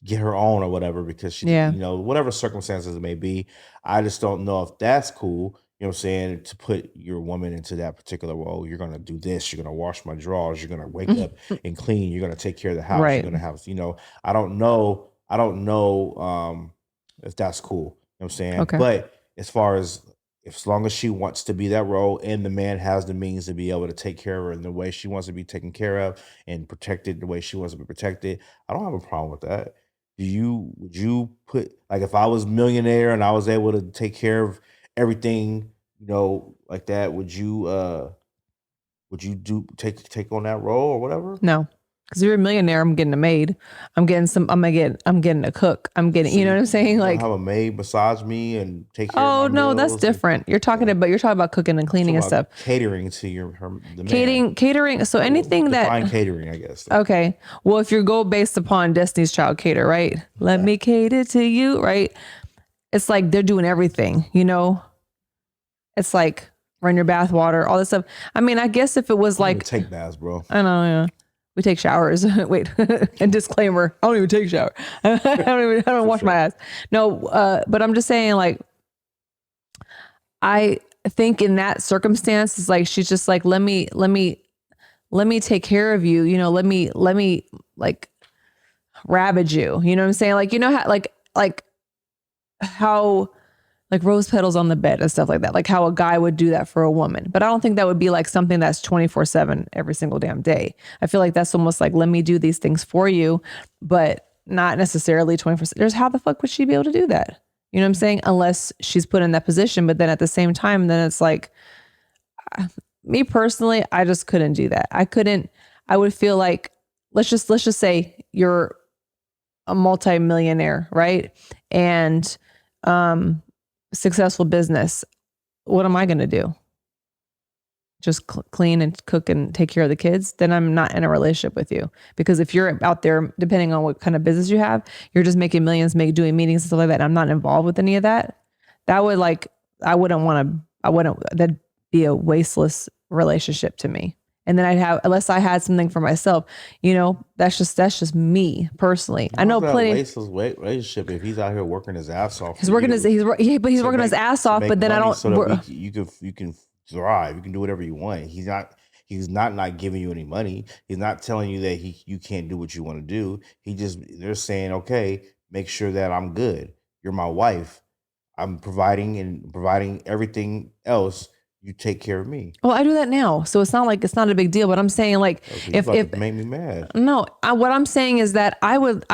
get her own or whatever because she, whatever circumstances it may be. I just don't know if that's cool, you know what I'm saying, to put your woman into that particular role. You're going to do this. You're going to wash my drawers. You're going to wake up and clean. You're going to take care of the house. You're going to have, I don't know if that's cool. You know what I'm saying? Okay. But as long as she wants to be that role and the man has the means to be able to take care of her in the way she wants to be taken care of and protected the way she wants to be protected, I don't have a problem with that. Would you put, like, if I was millionaire and I was able to take care of everything, like that, would you take on that role or whatever? No. Because if you're a millionaire, I'm getting a maid. I'm getting a cook. I'm getting, you know what I'm saying? Like, have a maid massage me and take care of my oh no, that's meals different. You're talking about cooking and cleaning and stuff. Catering to the man. Catering. So anything define catering, I guess. Okay. Well, if you go based upon Destiny's Child cater, right? Let me cater to you, right? it's like they're doing everything, you know? It's like run your bath water, all this stuff. I mean, I guess if it was I don't even like, take baths, bro. I know, yeah. We take showers. Wait, and disclaimer, I don't even take a shower. I don't wash my ass. No, but I'm just saying, like, I think in that circumstance, it's like she's just like, let me take care of you. You know, let me like ravage you. You know what I'm saying? Like, you know how how like rose petals on the bed and stuff like that. Like how a guy would do that for a woman. But I don't think that would be like something that's 24/7 every single damn day. I feel like that's almost like, let me do these things for you, but not necessarily 24/7. There's how the fuck would she be able to do that? You know what I'm saying? Unless she's put in that position. But then at the same time, then it's like, me personally, I just couldn't do that. I would feel like, let's just say you're a multimillionaire, right? And successful business. What am I going to do? Just clean and cook and take care of the kids? Then I'm not in a relationship with you. Because if you're out there, depending on what kind of business you have, you're just making millions, doing meetings and stuff like that, and I'm not involved with any of that. That would that'd be a wasteless relationship to me. And then unless I had something for myself, you know, that's just me personally. I know plenty. Wasteless relationship if he's out here working his ass off. He's working his ass off, but then I don't. So that you can thrive. You can do whatever you want. He's not giving you any money. He's not telling you that you can't do what you want to do. They're saying, okay, make sure that I'm good. You're my wife. I'm providing everything else. You take care of me. Well, I do that now, so it's not a big deal. But I'm saying, like, if make me mad. No, what I'm saying is that I would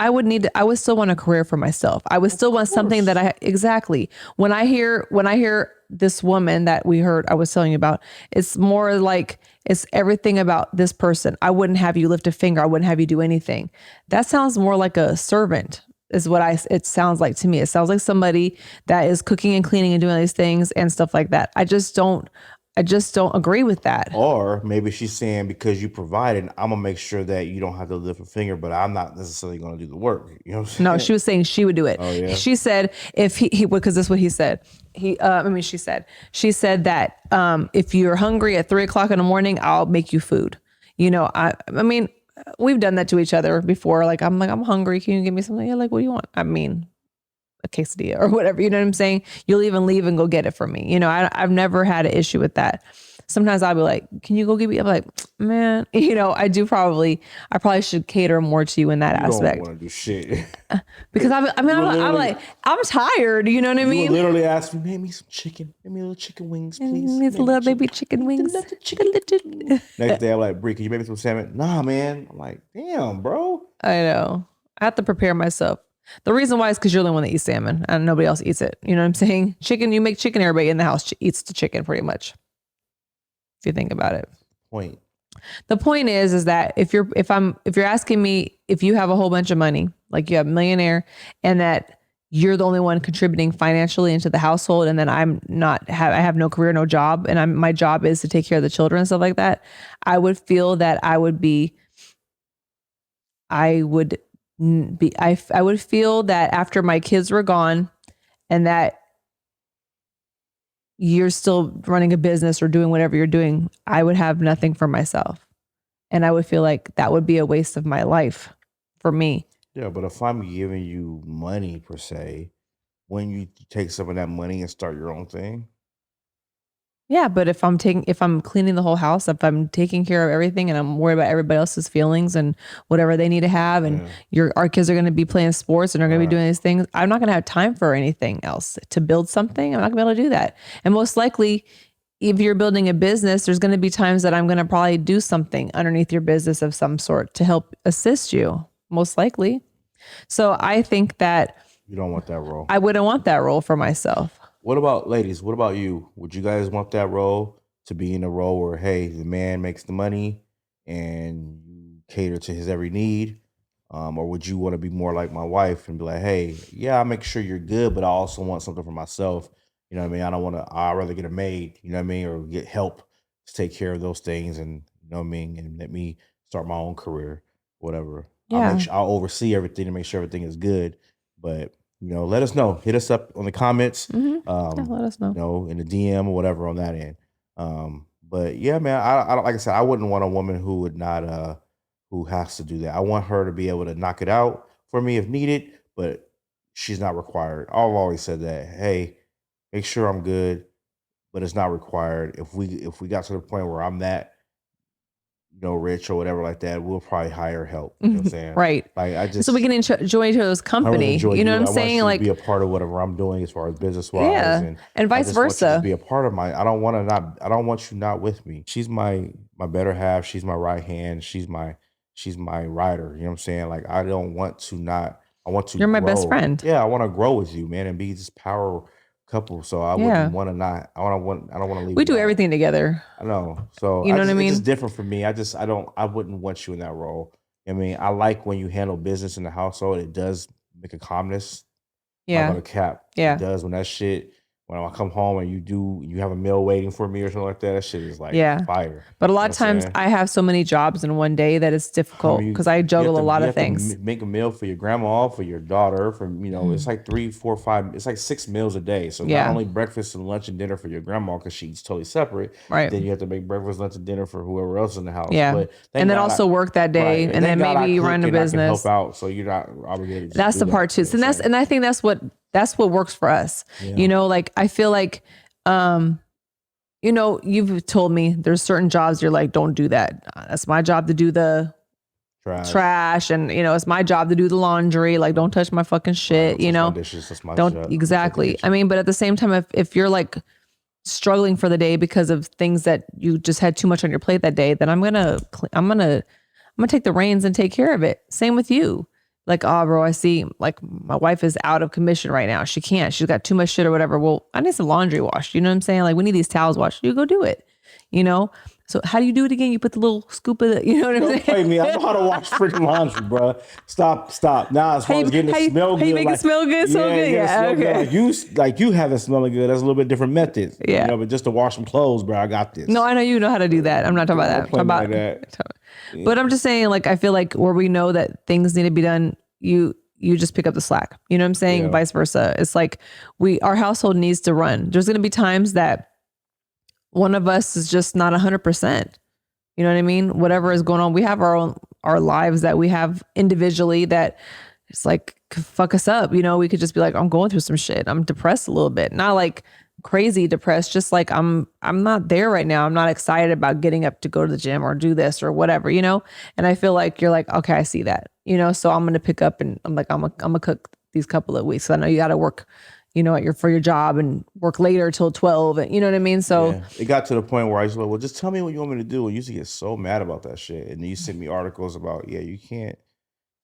still want a career for myself. I would still want something that exactly. When I hear this woman that I was telling you about, it's more like it's everything about this person. I wouldn't have you lift a finger. I wouldn't have you do anything. That sounds more like a servant. Is what it sounds like to me. It sounds like somebody that is cooking and cleaning and doing these things and stuff like that. I just don't agree with that. Or maybe she's saying, because you provided, I'm gonna make sure that you don't have to lift a finger, but I'm not necessarily gonna do the work. You know what I'm saying? No, she was saying she would do it. Oh, yeah? She said if he because this is what he said. She said that if you're hungry at 3:00 in the morning, I'll make you food. You know, I mean, we've done that to each other before. I'm hungry. Can you give me something? Yeah, like, what do you want? I mean, a quesadilla or whatever. You know what I'm saying? You'll even leave and go get it for me. You know, I've never had an issue with that. Sometimes I'll be like, can you go get me? I'm like, man, you know, I probably should cater more to you in that aspect. You don't want to do shit. Because I'm like, I'm tired. You know what I mean? You literally ask me, make me some chicken. Give me a little chicken wings, please. Needs a little baby chicken wings. Next day, I'm like, Bree, can you make me some salmon? Nah, man. I'm like, damn, bro. I know. I have to prepare myself. The reason why is because you're the one that eats salmon and nobody else eats it. You know what I'm saying? Chicken, you make chicken, everybody in the house eats the chicken pretty much. If you think about it. The point is that if you're asking me if you have a whole bunch of money, like you have a millionaire, and that you're the only one contributing financially into the household, and then I have no career, no job, and my job is to take care of the children and stuff like that, I would feel that I would feel that after my kids were gone and that you're still running a business or doing whatever you're doing, I would have nothing for myself. And I would feel like that would be a waste of my life for me. Yeah, but if I'm giving you money per se, when you take some of that money and start your own thing. Yeah, but if I'm cleaning the whole house, if I'm taking care of everything and I'm worried about everybody else's feelings and whatever they need to have, and our kids are going to be playing sports and are going to be doing these things, I'm not going to have time for anything else. To build something, I'm not going to be able to do that. And most likely, if you're building a business, there's going to be times that I'm going to probably do something underneath your business of some sort to help assist you, most likely. So I think that you don't want that role. I wouldn't want that role for myself. What about ladies? What about you? Would you guys want that role to be in a role where, hey, the man makes the money and you cater to his every need? Or would you want to be more like my wife and be like, hey, yeah, I make sure you're good, but I also want something for myself. You know what I mean? I'd rather get a maid, you know what I mean? Or get help to take care of those things, and you know what I mean? And let me start my own career, whatever. Yeah. I'll oversee everything to make sure everything is good. But let us know. Hit us up on the comments. Yeah, let us know. In the DM or whatever on that end. But yeah, man, I don't, like I said, I wouldn't want a woman who would not who has to do that. I want her to be able to knock it out for me if needed, but she's not required. I've always said that. Hey, make sure I'm good, but it's not required. If we got to the point where I'm that rich or whatever like that, we'll probably hire help. You know what I'm saying? Right. Like I just So we can enjoy each other's I really company. enjoy You know what I'm I want saying? you to Like, be a part of whatever I'm doing as far as business wise, yeah, and I vice just want you to versa. be a part of I don't want to not. I don't want you not with me. She's my better half. She's my right hand. She's my rider. You know what I'm saying? Like I don't want to not. I want to You're my best grow. friend. Yeah, I want to grow with you, man, and be this power couple. So I Yeah. wouldn't want to not. I don't want to leave. We you do out. everything together. I know. So You know what I it's just mean? different for me. I wouldn't want you in that role. I mean, I like when you handle business in the household. It does make a calmness. I'm not Yeah. gonna cap. Yeah. It does when I come home and you have a meal waiting for me or something like that. That shit is like Yeah. fire. But a You lot know of what I'm times saying? I have so many jobs in one day that it's difficult because I juggle a lot you of have to things. make a meal for your grandma, for your daughter, it's like 3, 4, 5, it's like 6 meals a day. So not Yeah. only breakfast and lunch and dinner for your grandma because she's totally separate. Right. Then you have to make breakfast, lunch, and dinner for whoever else in the house. Yeah. But And then also work that day, right. and then thank God maybe I run cook a and I can help business. out, so you're not obligated to That's do the part too. that. You know what I'm And I think that's what works for us. Yeah. Like I feel like, you've told me there's certain jobs you're like, don't do that. That's my job to do the trash, and it's my job to do the laundry. Like, don't touch my fucking shit. Don't touch my dishes. That's my Don't job. exactly. I mean, but at the same time, if you're like struggling for the day because of things that you just had too much on your plate that day, then I'm gonna take the reins and take care of it. Same with you. Like, oh, bro, I see like my wife is out of commission right now. She's got too much shit or whatever. Well, I need some laundry washed. You know what I'm saying? Like, we need these towels washed. You go do it. So how do you do it again? You put the little scoop of it. You know what I'm saying? Don't play me. I know how to wash freaking laundry, bro. Stop. Now, as far as getting it smell good, how you make it smell good? So good, yeah. Okay. Like you have it smelling good. That's a little bit different methods. Yeah. But just to wash some clothes, bro, I got this. No, I know you know how to do that. I'm not talking about that. Don't play me like that. But I'm just saying, like, I feel like where we know that things need to be done, you just pick up the slack. You know what I'm saying? Yeah. Vice versa. It's like our household needs to run. There's going to be times that one of us is just not 100%. You know what I mean? Whatever is going on, we have our lives that we have individually that it's like could fuck us up. We could just be like, I'm going through some shit. I'm depressed a little bit. Not like crazy depressed, just like I'm not there right now. I'm not excited about getting up to go to the gym or do this or whatever, And I feel like you're like, okay, I see that, so I'm going to pick up and I'm like, I'm going to cook these couple of weeks. I know you got to work, for your job and work later till 12. And you know what I mean? So it got to the point where I was like, well, just tell me what you want me to do. And I used to get so mad about that shit. And then you send me articles about, you can't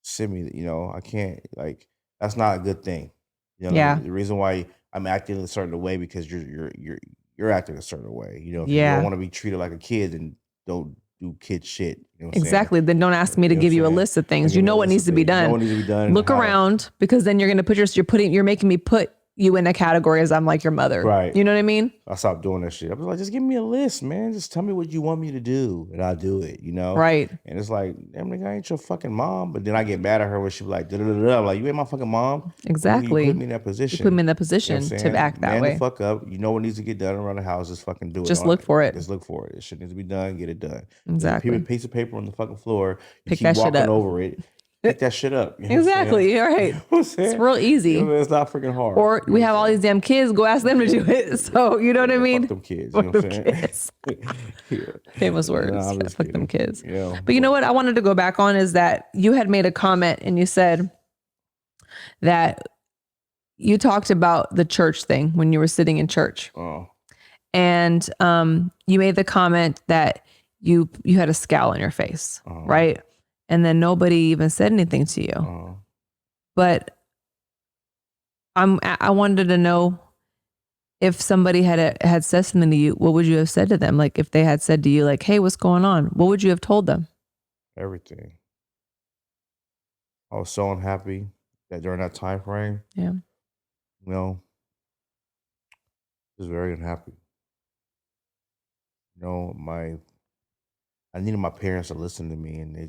send me, I can't, like, that's not a good thing. Yeah. The reason why I'm acting a certain way because you're acting a certain way. If you Yeah. don't want to be treated like a kid, then don't do kid shit. You know what I'm Exactly. saying? Then don't ask me to give you a list of things. You know what needs to be done. Look around, because then you're going to you're making me put you in a category as I'm like your mother. Right. You know what I mean? I stopped doing that shit. I was like, just give me a list, man. Just tell me what you want me to do, and I'll do it. Right. And it's like, damn, nigga, I ain't your fucking mom. But then I get mad at her when she be like, da-da-da-da. I'm like, you ain't my fucking mom. Exactly. You put me in that position. You put me in that position to act that Man way. the fuck up. You know what needs to get done around the house. Just fucking do it. Just look for it. Just look for it. It shit needs to be done. Get it done. Exactly. There's a piece of paper on the fucking floor. You Pick keep that shit walking up. over it. Pick that shit up. Exactly. You're right. It's real easy. It's not freaking hard. Or we have all these damn kids. Go ask them to do it. So you know what I mean? Fuck them kids. Fuck You know what them I'm saying? kids. Famous words. I'm just Fuck them kidding. kids. Yeah. But you know what I wanted to go back on is that you had made a comment and you said that you talked about the church thing when you were sitting in church. Oh. And you made the comment that you had a scowl on your face, right? And then nobody even said anything to you. But I wanted to know if somebody had said something to you, what would you have said to them? Like if they had said to you, like, "Hey, what's going on?" What would you have told them? Everything. I was so unhappy that during that time frame. Yeah. I was very unhappy. I needed my parents to listen to me, and they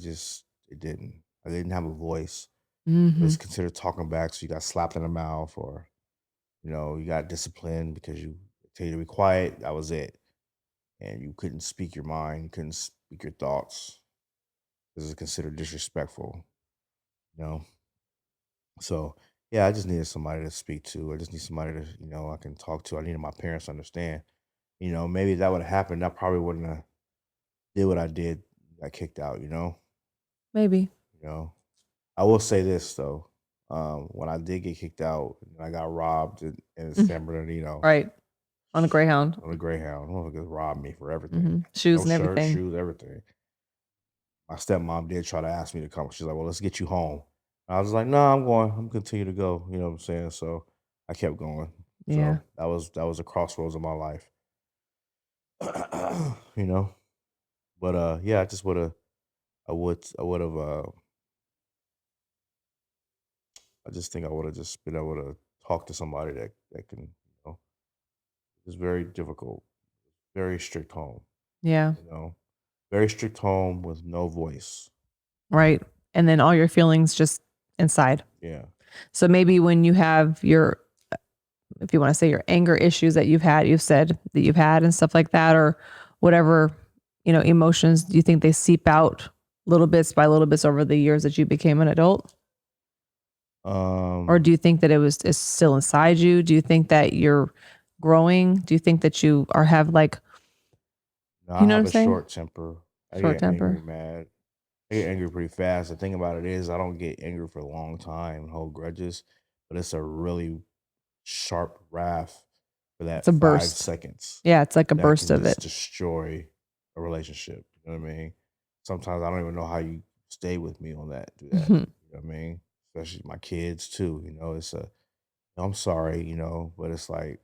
didn't. I didn't have a voice. Mm-hmm. It's considered talking back, so you got slapped in the mouth, or you got disciplined because you tell you to be quiet. That was it, and you couldn't speak your mind, you couldn't speak your thoughts. This is considered disrespectful. You know, so yeah, I just needed somebody to speak to. I just need somebody to I can talk to. I needed my parents to understand. Maybe if that would have happened, I probably wouldn't have did what I did. Got kicked out. Maybe. You know. I will say this though. When I did get kicked out, and I got robbed in San Bernardino Right. On a Greyhound. on a Greyhound. Motherfuckers robbed me for everything. Mm-hmm. Shoes No and shirt, everything. shoes, everything. My stepmom did try to ask me to come. She's like, "Well, let's get you home." I was like, "No, I'm going. I'm continue to go." You know what I'm saying? So I kept going. Yeah. So that was a crossroads of my life. you know. But yeah, I just would have I just think I would have just been able to talk to somebody that can, it's very difficult. Very strict home, Yeah. you know. Very strict home with no voice. Right. And then all your feelings just inside. Yeah. So maybe when you have your, if you want to say your anger issues that you've said that you've had and stuff like that, or whatever, emotions, do you think they seep out little bits by little bits over the years that you became an adult? Or do you think that it's still inside you? Do you think that you're growing? Do you think that you have like, no, you I know what have I'm a saying? short temper. I Short get angry, temper. mad. I get angry pretty fast. The thing about it is, I don't get angry for a long time and hold grudges, but it's a really sharp wrath for It's that a 5 burst. seconds Yeah. It's like a that burst can of it. just destroy a relationship. You know what I mean? Sometimes I don't even know how you stay with me on that. Do that. Mhm. You know what I mean? Especially my kids too. It's I'm sorry. But it's like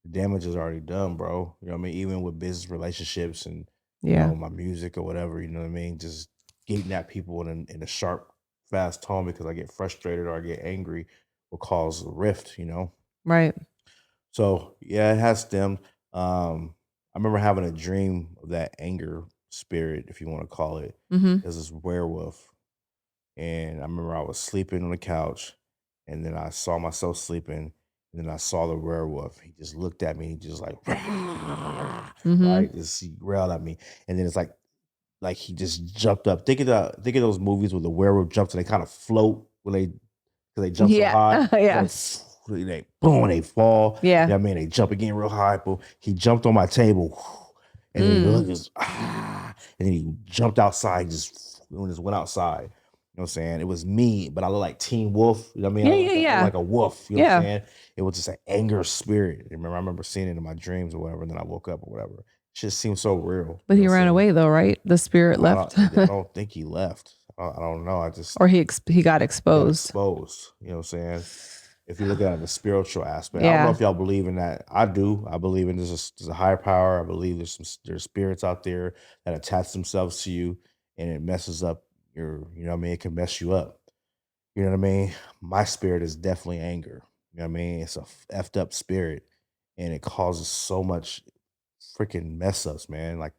the damage is already done, bro. You know what I mean? Even with business relationships and Yeah. my music or whatever. You know what I mean? Just getting at people in a sharp, fast tone because I get frustrated or I get angry will cause a rift. Right. So yeah, it has stemmed. I remember having a dream of that anger spirit, if you want to call it, Mm-hmm. as this werewolf. And I remember I was sleeping on the couch, and then I saw myself sleeping, and then I saw the werewolf. He just looked at me, he just like, Mm-hmm. right, just he growled at me, and then it's like he just jumped up. Think of those movies where the werewolf jumps and they kind of float when because they jump so Yeah. high. Yeah. They boom, they fall. Yeah. I mean? They jump again real high. Boom. He jumped on my table, and then he Mm. looked just and then he jumped outside, just went outside. You know what I'm saying? It was me, but I look like Teen Wolf. You know what I mean? Yeah. Yeah. I look Yeah. like a wolf. You know what I'm Yeah. saying? It was just an anger spirit. I remember seeing it in my dreams or whatever, and then I woke up or whatever. Shit seemed so real. But You know he what I'm ran saying? away though, right? The spirit left, I don't think he left. I don't know. I just or he got got exposed. exposed. You know what I'm saying? If you look at it in the spiritual aspect, I don't know Yeah. if y'all believe in that. I do. I believe in there's a higher power. I believe there's spirits out there that attach themselves to you, and it messes up you know what I mean? It can mess you up. You know what I mean? My spirit is definitely anger. You know what I mean? It's a effed up spirit, and it causes so much freaking mess ups, man. Like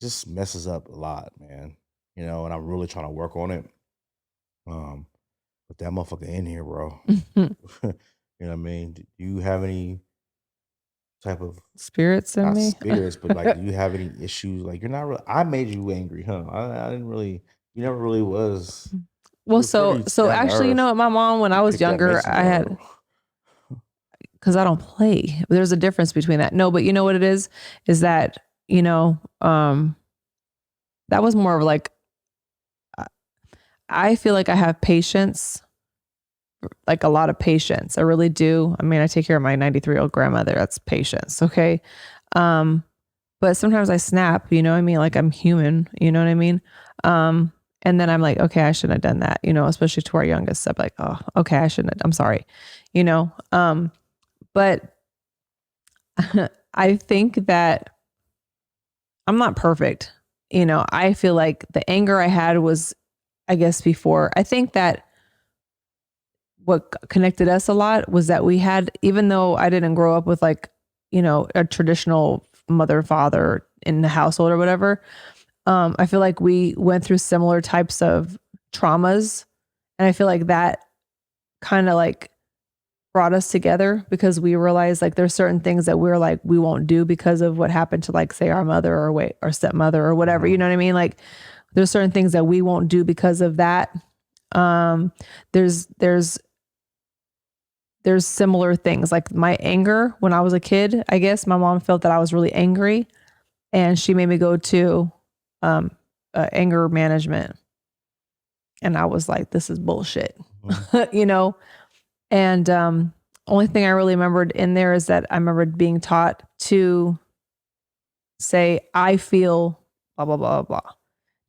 just messes up a lot, man. And I'm really trying to work on it. Um, Put that motherfucker in here, bro. You know what I mean? Do you have any type of Spirits in not me. spirits, but like, do you have any issues? Like, you're not really. I made you angry, huh? I didn't really. You never really was. You Well, were pretty so down to actually, earth. my mom, when You I was picked that younger, Mason I jar had, up. because I don't play. There's a difference between that. No, but you know what it is that, that was more of like, I feel like I have patience, like a lot of patience. I really do. I mean, I take care of my 93-year-old grandmother. That's patience. Okay. Um, but sometimes I snap, you know what I mean? Like I'm human, you know what I mean? And then I'm like, okay, I shouldn't have done that, especially to our youngest. I'm like, oh, okay, I shouldn't have, I'm sorry, you know? But I think that I'm not perfect. I feel like the anger I had was, I guess, before. I think that what connected us a lot was that we had, even though I didn't grow up with like, a traditional mother and father in the household or whatever, I feel like we went through similar types of traumas And I feel like that kind of like brought us together because we realized like there's certain things that we're like we won't do because of what happened to like say our mother or stepmother or whatever. You know what I mean? Like there's certain things that we won't do because of that. There's similar things like my anger when I was a kid. I guess my mom felt that I was really angry, and she made me go to anger management, and I was like, "This is bullshit," you know. And only thing I really remembered in there is that I remembered being taught to say, "I feel blah blah blah blah."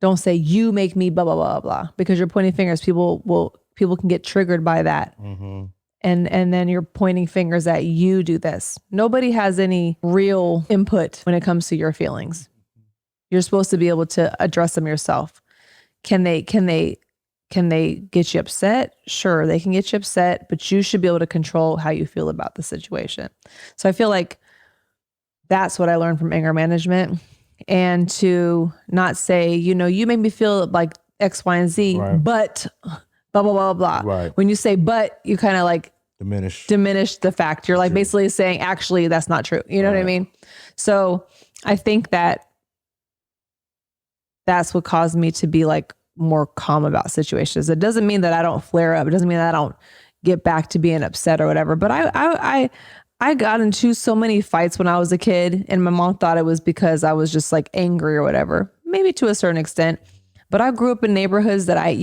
Don't say you make me blah blah blah blah because you're pointing fingers. People can get triggered by that. And then you're pointing fingers at you do this. Nobody has any real input when it comes to your feelings. You're supposed to be able to address them yourself. Can they get you upset? Sure, they can get you upset, but you should be able to control how you feel about the situation. So I feel like that's what I learned from anger management, and to not say, you make me feel like X, Y, and Z, right, but blah, blah, blah, blah. Right. When you say but, you kind of like diminish the fact. You're like basically saying, actually, that's not true. You know what I mean? So I think that that's what caused me to be like more calm about situations. It doesn't mean that I don't flare up. It doesn't mean that I don't get back to being upset or whatever. But I got into so many fights when I was a kid, and my mom thought it was because I was just like angry or whatever, maybe to a certain extent. But I grew up in neighborhoods that my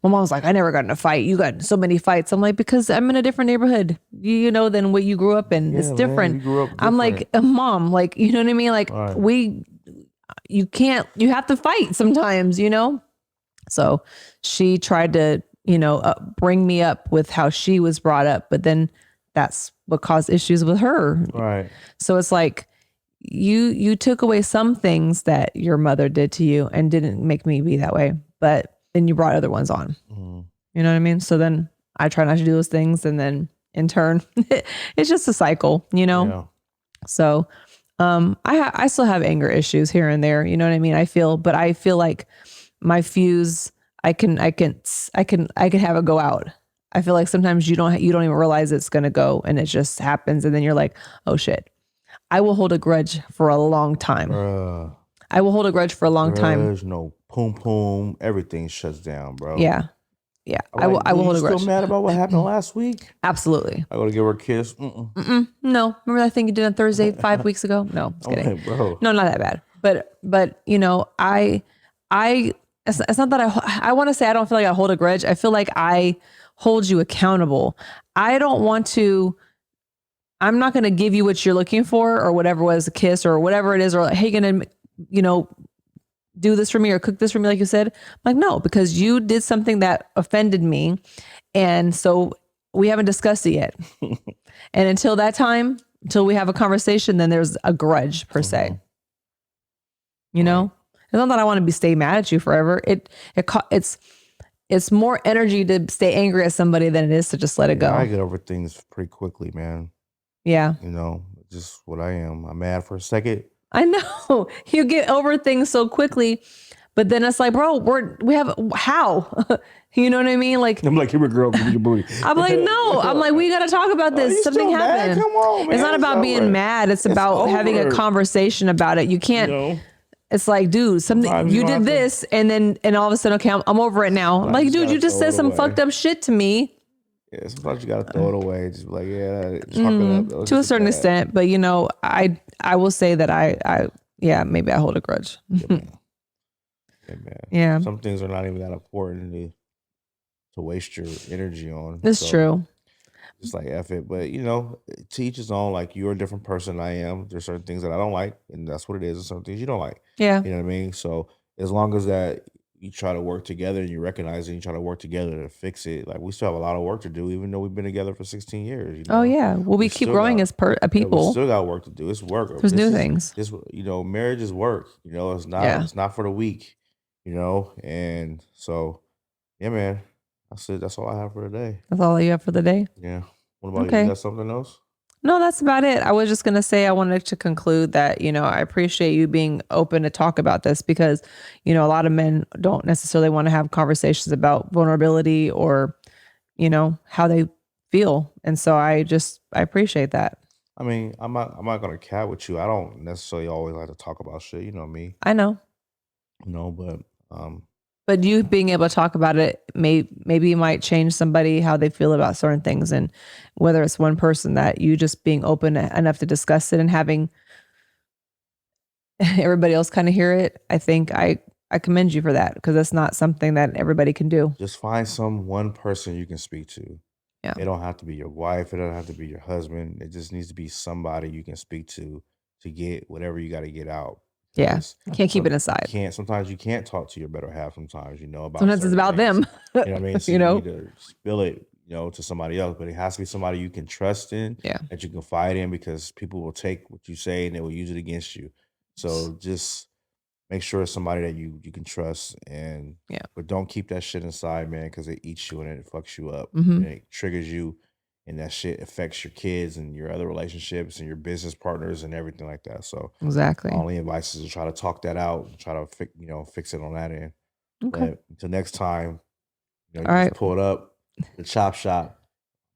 mom was like, I never got in a fight. You got in so many fights. I'm like, because I'm in a different neighborhood, than what you grew up in. Yeah, it's different. Man, you grew up different. I'm like, Mom, like, you know what I mean? Like right. You have to fight sometimes, So she tried to, bring me up with how she was brought up, but then that's what caused issues with her. Right. So it's like, you took away some things that your mother did to you and didn't make me be that way, but then you brought other ones on. You know what I mean? So then I try not to do those things, and then in turn, it's just a cycle, Yeah. So I still have anger issues here and there. You know what I mean? I feel like my fuse, I can have it go out. I feel like sometimes you don't even realize it's gonna go, and it just happens, and then you're like, oh shit. I will hold a grudge for a long time. I will hold a grudge for a long time. There's no poom, everything shuts down, bro. Yeah. I will hold a grudge. Still mad about what happened last week? Absolutely. I gotta give her a kiss. No, remember that thing you did on Thursday 5 weeks ago? No, I'm just kidding. Okay, bro. No, not that bad. But it's not that I want to say I don't feel like I hold a grudge. I feel like I hold you accountable. I'm not going to give you what you're looking for, or whatever was a kiss or whatever it is, or like, hey, gonna, do this for me or cook this for me, like you said. I'm like, no, because you did something that offended me. And so we haven't discussed it yet. And until that time, until we have a conversation, then there's a grudge per se. It's not that I want to stay mad at you forever. It's more energy to stay angry at somebody than it is to just let it go. I get over things pretty quickly, man. Yeah. Just what I am. I'm mad for a second. I know you get over things so quickly, but then it's like, bro, how? You know what I mean? Like, I'm like, here we go, give me your booty. I'm like, no, I'm like, we got to talk about this. Something happened. Come on, man. It's not about being mad. It's about having a conversation about it. You can't, it's like, dude, something you did this, and all of a sudden, okay, I'm over it now. I'm like, dude, you just said some fucked up shit to me. Yeah, sometimes you gotta throw it away. Just be like, yeah, just up. To a certain extent, but I will say that maybe I hold a grudge. Yeah, man. Yeah. Some things are not even that important to waste your energy on. It's true. Just like F it, but to each his own. Like, you're a different person than I am. There's certain things that I don't like, and that's what it is. And certain things you don't like. Yeah. You know what I mean? So as long as that you try to work together and you recognize it and you try to work together to fix it. Like, we still have a lot of work to do, even though we've been together for 16 years. Oh yeah. Well, we keep growing as people. We still got work to do. It's work. There's new things. This, marriage is work. It's not. Yeah. It's not for the weak. And so, yeah, man. That's it. That's all I have for today. That's all you have for the day. Yeah. What about you? You got something else? No, that's about it. I was just going to say, I wanted to conclude that, I appreciate you being open to talk about this because, a lot of men don't necessarily want to have conversations about vulnerability or, how they feel. And so I appreciate that. I mean, I'm not gonna cat with you. I don't necessarily always like to talk about shit. You know me. I know. But But you being able to talk about it maybe it might change somebody how they feel about certain things, and whether it's one person that you just being open enough to discuss it and having everybody else kind of hear it. I think I commend you for that because that's not something that everybody can do. just find one person you can speak to. Yeah. It don't have to be your wife. It don't have to be your husband. It just needs to be somebody you can speak to get whatever you got to get out. Yeah. Because You can't keep it inside. sometimes you can't talk to your better half. Sometimes about Sometimes it's certain about things. them. You know what I mean? So You know? need to spill it, to somebody else. But it has to be somebody you can trust in, Yeah. that you can confide in, because people will take what you say and they will use it against you. So just make sure it's somebody that you can trust, but don't keep that shit inside, man, because it eats you and it fucks you up and it triggers you, and that shit affects your kids and your other relationships and your business partners and everything like that. So Exactly. my only advice is to try to talk that out and try to fix it on that end. Okay. But until next time, you All just right. pull it up, the Chop Shop.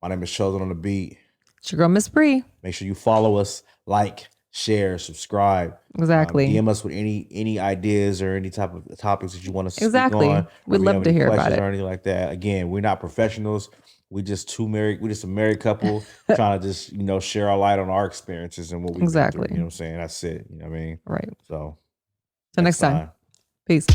My name is Sheldon on the beat. It's your girl, Miss Bree. Make sure you follow us, like, share, subscribe. Exactly. DM us with any ideas or any type of topics that you want us to Exactly. speak on. We'd love to hear about questions it. or anything like that. Again, we're not professionals. We're just a married couple trying to just, share our light on our experiences and what we've been through. Exactly. You know what I'm saying? That's it. You know what I mean? Right. So Till next time. Peace.